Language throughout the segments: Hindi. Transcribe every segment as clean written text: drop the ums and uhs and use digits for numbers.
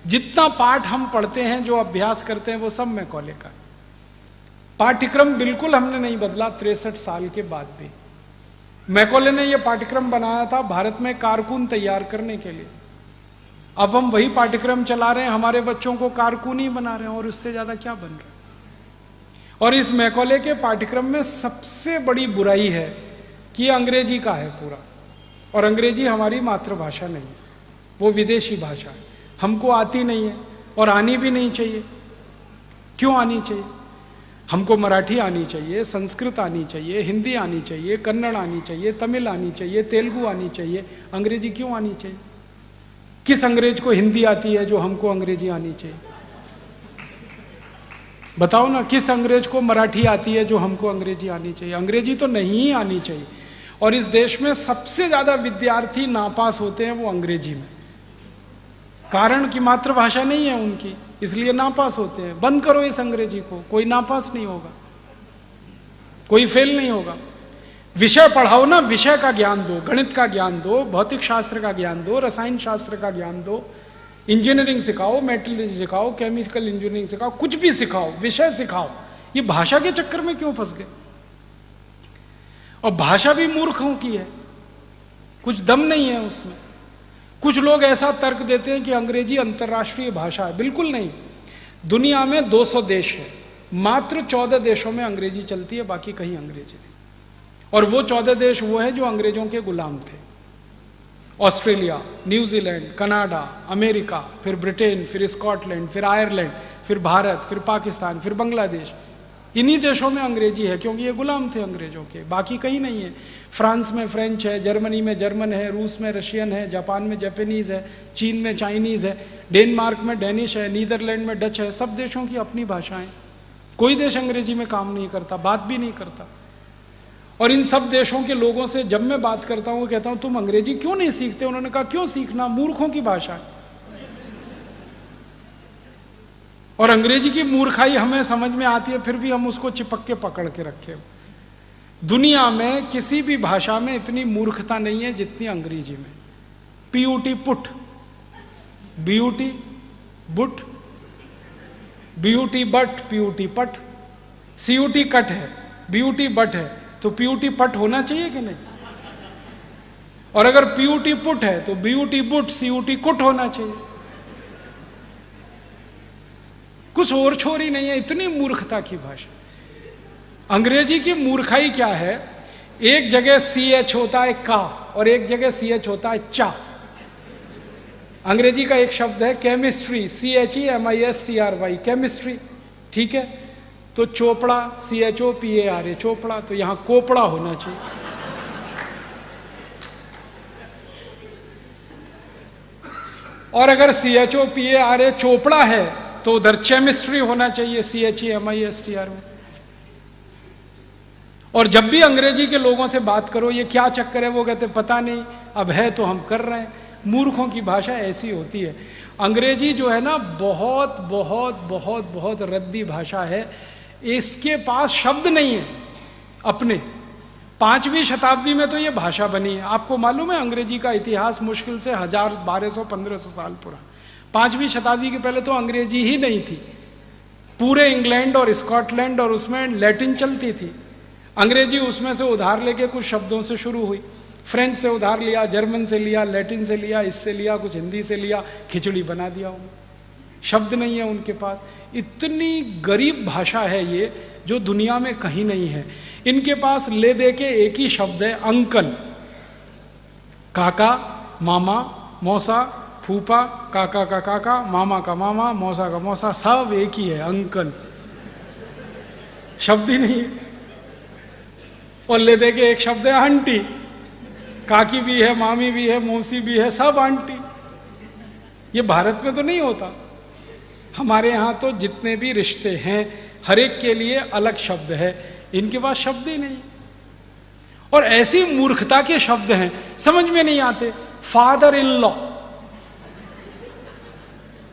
जितना पाठ हम पढ़ते हैं, जो अभ्यास करते हैं, वो सब मैकॉले का। पाठ्यक्रम बिल्कुल हमने नहीं बदला 63 साल के बाद भी। मैकॉले ने यह पाठ्यक्रम बनाया था भारत में कारकुन तैयार करने के लिए। अब हम वही पाठ्यक्रम चला रहे हैं, हमारे बच्चों को कारकुन ही बना रहे हैं, और उससे ज्यादा क्या बन रहा है। और इस मैकॉले के पाठ्यक्रम में सबसे बड़ी बुराई है कि अंग्रेजी का है पूरा, और अंग्रेजी हमारी मातृभाषा नहीं है, वो विदेशी भाषा है, हमको आती नहीं है और आनी भी नहीं चाहिए। क्यों आनी चाहिए? हमको मराठी आनी चाहिए, संस्कृत आनी चाहिए, हिंदी आनी चाहिए, कन्नड़ आनी चाहिए, तमिल आनी चाहिए, तेलुगु आनी चाहिए। अंग्रेजी क्यों आनी चाहिए? किस अंग्रेज को हिंदी आती है जो हमको अंग्रेजी आनी चाहिए? बताओ ना, किस अंग्रेज को मराठी आती है जो हमको अंग्रेजी आनी चाहिए? अंग्रेजी तो नहीं आनी चाहिए। और इस देश में सबसे ज्यादा विद्यार्थी नापास होते हैं वो अंग्रेजी में, कारण कि मातृभाषा नहीं है उनकी, इसलिए नापास होते हैं। बंद करो इस अंग्रेजी को, कोई नापास नहीं होगा, कोई फेल नहीं होगा। विषय पढ़ाओ ना, विषय का ज्ञान दो, गणित का ज्ञान दो, भौतिक शास्त्र का ज्ञान दो, रसायन शास्त्र का ज्ञान दो, इंजीनियरिंग सिखाओ, मेटलर्जी सिखाओ, केमिकल इंजीनियरिंग सिखाओ, कुछ भी सिखाओ, विषय सिखाओ। ये भाषा के चक्कर में क्यों फंस गए? और भाषा भी मूर्खों की है, कुछ दम नहीं है उसमें। कुछ लोग ऐसा तर्क देते हैं कि अंग्रेजी अंतर्राष्ट्रीय भाषा है। बिल्कुल नहीं। दुनिया में 200 देश है, मात्र 14 देशों में अंग्रेजी चलती है, बाकी कहीं अंग्रेजी नहीं। और वो 14 देश वो हैं जो अंग्रेजों के गुलाम थे। ऑस्ट्रेलिया, न्यूजीलैंड, कनाडा, अमेरिका, फिर ब्रिटेन, फिर स्कॉटलैंड, फिर आयरलैंड, फिर भारत, फिर पाकिस्तान, फिर बांग्लादेश। इन्हीं देशों में अंग्रेजी है क्योंकि ये गुलाम थे अंग्रेजों के, बाकी कहीं नहीं है। फ्रांस में फ्रेंच है, जर्मनी में जर्मन है, रूस में रशियन है, जापान में जापानीज है, चीन में चाइनीज है, डेनमार्क में डेनिश है, नीदरलैंड में डच है। सब देशों की अपनी भाषाएं। कोई देश अंग्रेजी में काम नहीं करता, बात भी नहीं करता। और इन सब देशों के लोगों से जब मैं बात करता हूं, कहता हूं तुम अंग्रेजी क्यों नहीं सीखते? उन्होंने कहा क्यों सीखना, मूर्खों की भाषा है। और अंग्रेजी की मूर्खाई हमें समझ में आती है, फिर भी हम उसको चिपक के पकड़ के रखे। दुनिया में किसी भी भाषा में इतनी मूर्खता नहीं है जितनी अंग्रेजी में। PUT put, BUT boot, BUT but, PUT पट, सीयूटी कट है, बीयूटी बट है, तो पीयूटी पट होना चाहिए कि नहीं? और अगर पीयूटी पुट है तो बीयूटी बुट, सीयूटी कुट होना चाहिए। कुछ और छोरी नहीं है, इतनी मूर्खता की भाषा। अंग्रेजी की मूर्खाई क्या है? एक जगह CH होता है का, और एक जगह CH होता है चा। अंग्रेजी का एक शब्द है केमिस्ट्री, CHEMISTRY, केमिस्ट्री, ठीक है? तो चोपड़ा, CHOPARA, चोपड़ा, तो यहां कोपड़ा होना चाहिए। और अगर CHOPARA चोपड़ा है तो उधर केमिस्ट्री होना चाहिए, CHEMISTRY में। और जब भी अंग्रेजी के लोगों से बात करो ये क्या चक्कर है, वो कहते पता नहीं, अब है तो हम कर रहे हैं। मूर्खों की भाषा ऐसी होती है। अंग्रेजी जो है ना, बहुत बहुत बहुत बहुत रद्दी भाषा है। इसके पास शब्द नहीं है अपने। 5वीं शताब्दी में तो ये भाषा बनी है। आपको मालूम है अंग्रेजी का इतिहास मुश्किल से 1000, 1200, 1500 साल पुराना। 5वीं शताब्दी के पहले तो अंग्रेजी ही नहीं थी। पूरे इंग्लैंड और स्कॉटलैंड और उसमें लैटिन चलती थी। अंग्रेजी उसमें से उधार लेके कुछ शब्दों से शुरू हुई। फ्रेंच से उधार लिया, जर्मन से लिया, लैटिन से लिया, इससे लिया, कुछ हिंदी से लिया, खिचड़ी बना दिया उन्होंने। शब्द नहीं है उनके पास। इतनी गरीब भाषा है ये, जो दुनिया में कहीं नहीं है। इनके पास ले दे के एक ही शब्द है, अंकल। काका, मामा, मौसा, फूफा, काका का काका, मामा का मामा, मौसा का मौसा, सब एक ही है, अंकल। शब्द ही नहीं है। और ले दे के एक शब्द है आंटी। काकी भी है, मामी भी है, मौसी भी है, सब आंटी। ये भारत में तो नहीं होता। हमारे यहाँ तो जितने भी रिश्ते हैं, हर एक के लिए अलग शब्द है। इनके पास शब्द ही नहीं। और ऐसी मूर्खता के शब्द हैं, समझ में नहीं आते। फादर इन लॉ,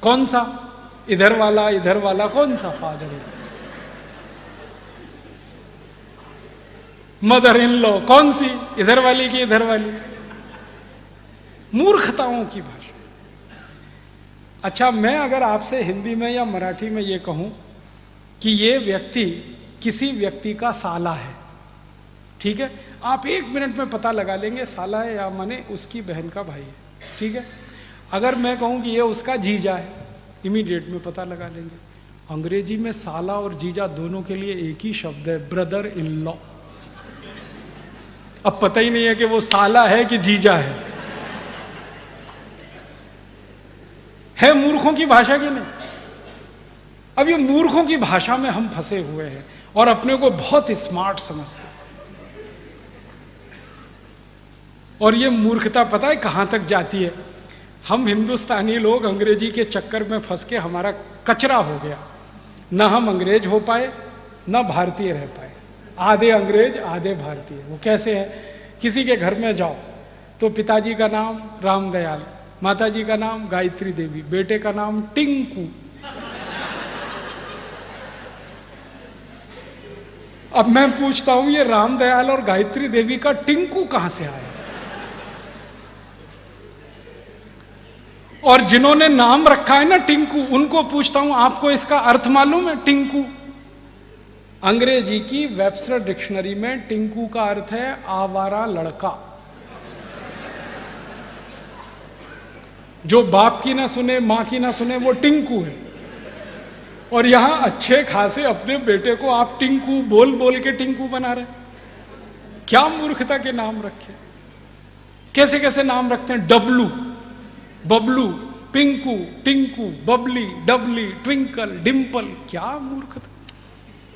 कौन सा? इधर वाला कौन सा father in? Mother in law कौन सी? इधर वाली की, इधर वाली। मूर्खताओं की भाषा। अच्छा, मैं अगर आपसे हिंदी में या मराठी में ये कहूं कि ये व्यक्ति किसी व्यक्ति का साला है, ठीक है, आप 1 मिनट में पता लगा लेंगे साला है या माने उसकी बहन का भाई है, ठीक है। अगर मैं कहूं कि ये उसका जीजा है, इमीडिएट में पता लगा लेंगे। अंग्रेजी में साला और जीजा दोनों के लिए एक ही शब्द है, ब्रदर इन लॉ। अब पता ही नहीं है कि वो साला है कि जीजा है मूर्खों की भाषा की नहीं। अब ये मूर्खों की भाषा में हम फंसे हुए हैं और अपने को बहुत स्मार्ट समझते हैं। और ये मूर्खता पता है कहां तक जाती है? हम हिंदुस्तानी लोग अंग्रेजी के चक्कर में फंस के हमारा कचरा हो गया, ना हम अंग्रेज हो पाए ना भारतीय रह पाए, आधे अंग्रेज आधे भारतीय। वो कैसे है? किसी के घर में जाओ तो पिताजी का नाम रामदयाल, माताजी का नाम गायत्री देवी, बेटे का नाम टिंकू। अब मैं पूछता हूं ये रामदयाल और गायत्री देवी का टिंकू कहां से आया? और जिन्होंने नाम रखा है ना टिंकू, उनको पूछता हूं आपको इसका अर्थ मालूम है? टिंकू अंग्रेजी की वेबस्टर डिक्शनरी में टिंकू का अर्थ है आवारा लड़का, जो बाप की ना सुने मां की ना सुने, वो टिंकू है। और यहां अच्छे खासे अपने बेटे को आप टिंकू बोल बोल के टिंकू बना रहे। क्या मूर्खता के नाम रखे, कैसे कैसे नाम रखते हैं, डब्लू, बबलू, पिंकू, टिंकू, बबली, डबली, ट्विंकल, डिंपल। क्या मूर्खता!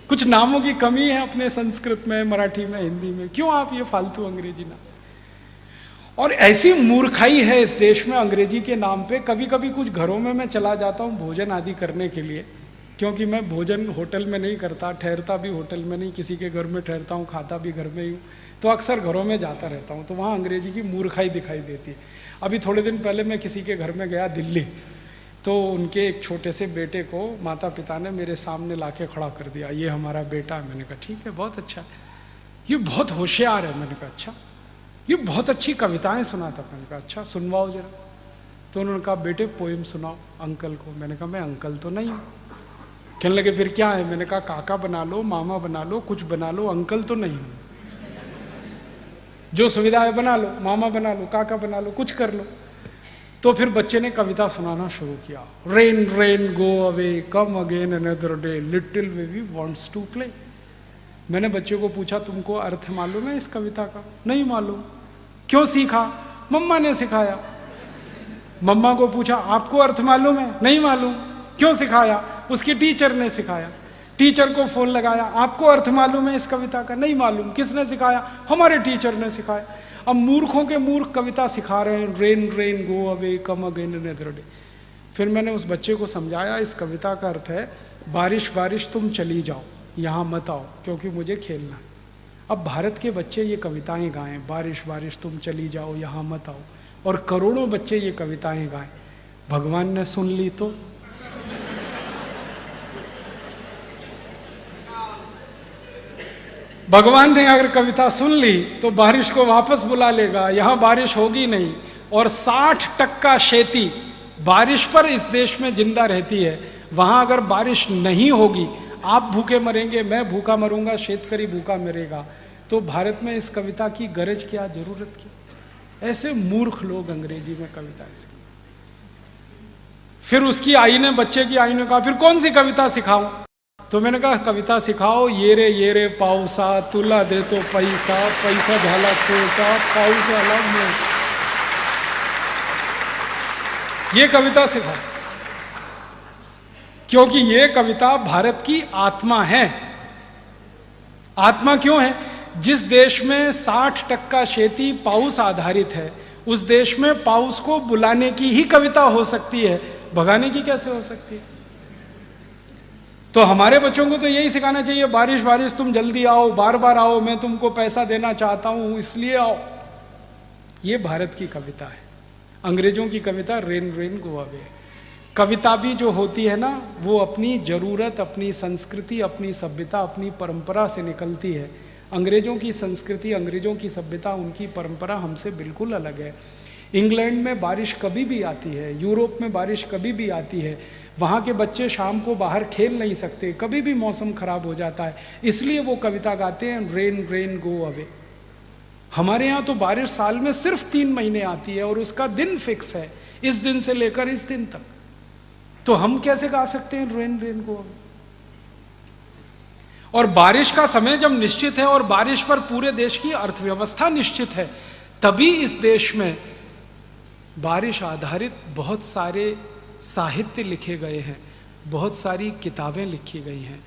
कुछ नामों की कमी है अपने संस्कृत में, मराठी में, हिंदी में। क्यों आप ये फालतू अंग्रेजी नाम? और ऐसी मूर्खाई है इस देश में अंग्रेजी के नाम पे। कभी कभी कुछ घरों में मैं चला जाता हूँ भोजन आदि करने के लिए, क्योंकि मैं भोजन होटल में नहीं करता, ठहरता भी होटल में नहीं, किसी के घर में ठहरता हूँ, खाता भी घर में ही हूँ, तो अक्सर घरों में जाता रहता हूँ, तो वहाँ अंग्रेजी की मूर्खाई दिखाई देती है। अभी थोड़े दिन पहले मैं किसी के घर में गया दिल्ली, तो उनके एक छोटे से बेटे को माता पिता ने मेरे सामने लाके खड़ा कर दिया, ये हमारा बेटा है। मैंने कहा ठीक है, बहुत अच्छा, ये बहुत होशियार है। मैंने कहा अच्छा, ये बहुत अच्छी कविताएं सुनाता। मैंने कहा अच्छा, सुनवाओ जरा। तो उन्होंने कहा बेटे पोएम सुनाओ अंकल को। मैंने कहा मैं अंकल तो नहीं हूँ। कहने लगे फिर क्या है? मैंने कहा काका बना लो, मामा बना लो, कुछ बना लो, अंकल तो नहीं हूँ। जो सुविधा है बना लो, मामा बना लो, काका बना लो, कुछ कर लो। तो फिर बच्चे ने कविता सुनाना शुरू किया, rain rain go away come again another day little baby wants to play. मैंने बच्चे को पूछा तुमको अर्थ मालूम है इस कविता का? नहीं मालूम। क्यों सीखा? मम्मा ने सिखाया। मम्मा को पूछा आपको अर्थ मालूम है? नहीं मालूम। क्यों सिखाया? उसकी टीचर ने सिखाया। टीचर को फोन लगाया, आपको अर्थ मालूम है इस कविता का? नहीं मालूम। किसने सिखाया? हमारे टीचर ने सिखाया। अब मूर्खों के मूर्ख कविता सिखा रहे हैं, rain rain go away come again another day. फिर मैंने उस बच्चे को समझाया इस कविता का अर्थ है बारिश बारिश तुम चली जाओ, यहाँ मत आओ क्योंकि मुझे खेलना है। अब भारत के बच्चे ये कविताएं गाएं, बारिश बारिश तुम चली जाओ यहाँ मत आओ, और करोड़ों बच्चे ये कविताएं गाएं, भगवान ने सुन ली तो? भगवान ने अगर कविता सुन ली तो बारिश को वापस बुला लेगा, यहां बारिश होगी नहीं। और 60% खेती बारिश पर इस देश में जिंदा रहती है। वहां अगर बारिश नहीं होगी, आप भूखे मरेंगे, मैं भूखा मरूंगा, शेतकरी भूखा मरेगा। तो भारत में इस कविता की गरज क्या, जरूरत की? ऐसे मूर्ख लोग अंग्रेजी में कविताएं सिखाते। फिर उसकी आई ने, बच्चे की आई ने कहा फिर कौन सी कविता सिखाऊं? तो मैंने कहा कविता सिखाओ, ये रे पाऊसा तुला दे तो पैसा, पैसा झाला खोटा पाऊस आला मोठा। ये कविता सिखाओ, क्योंकि ये कविता भारत की आत्मा है। आत्मा क्यों है? जिस देश में 60% खेती पाउस आधारित है, उस देश में पाउस को बुलाने की ही कविता हो सकती है, भगाने की कैसे हो सकती है? तो हमारे बच्चों को तो यही सिखाना चाहिए, बारिश बारिश तुम जल्दी आओ, बार बार आओ, मैं तुमको पैसा देना चाहता हूं इसलिए आओ। ये भारत की कविता है। अंग्रेजों की कविता रेन रेन गो अवे। कविता भी जो होती है ना, वो अपनी जरूरत, अपनी संस्कृति, अपनी सभ्यता, अपनी परंपरा से निकलती है। अंग्रेजों की संस्कृति, अंग्रेजों की सभ्यता, उनकी परंपरा हमसे बिल्कुल अलग है। इंग्लैंड में बारिश कभी भी आती है, यूरोप में बारिश कभी भी आती है, वहाँ के बच्चे शाम को बाहर खेल नहीं सकते, कभी भी मौसम खराब हो जाता है, इसलिए वो कविता गाते हैं रेन रेन गो अवे। हमारे यहाँ तो बारिश साल में सिर्फ 3 महीने आती है और उसका दिन फिक्स है, इस दिन से लेकर इस दिन तक। तो हम कैसे गा सकते हैं रेन रेन गो अवे? और बारिश का समय जब निश्चित है और बारिश पर पूरे देश की अर्थव्यवस्था निश्चित है, तभी इस देश में बारिश आधारित बहुत सारे साहित्य लिखे गए हैं, बहुत सारी किताबें लिखी गई हैं।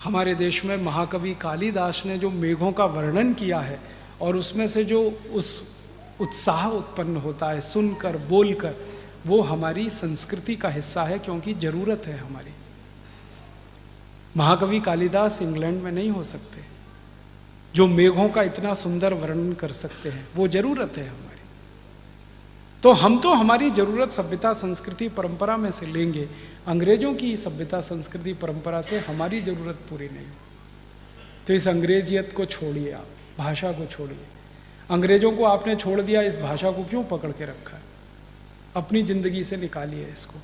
हमारे देश में महाकवि कालिदास ने जो मेघों का वर्णन किया है और उसमें से जो उस उत्साह उत्पन्न होता है सुनकर बोलकर, वो हमारी संस्कृति का हिस्सा है, क्योंकि जरूरत है हमारी। महाकवि कालिदास इंग्लैंड में नहीं हो सकते, जो मेघों का इतना सुंदर वर्णन कर सकते हैं, वो जरूरत है हमारी। तो हम तो हमारी जरूरत सभ्यता संस्कृति परंपरा में से लेंगे, अंग्रेजों की सभ्यता संस्कृति परंपरा से हमारी जरूरत पूरी नहीं। तो इस अंग्रेजियत को छोड़िए, आप भाषा को छोड़िए। अंग्रेजों को आपने छोड़ दिया, इस भाषा को क्यों पकड़ के रखा है? अपनी जिंदगी से निकालिए इसको।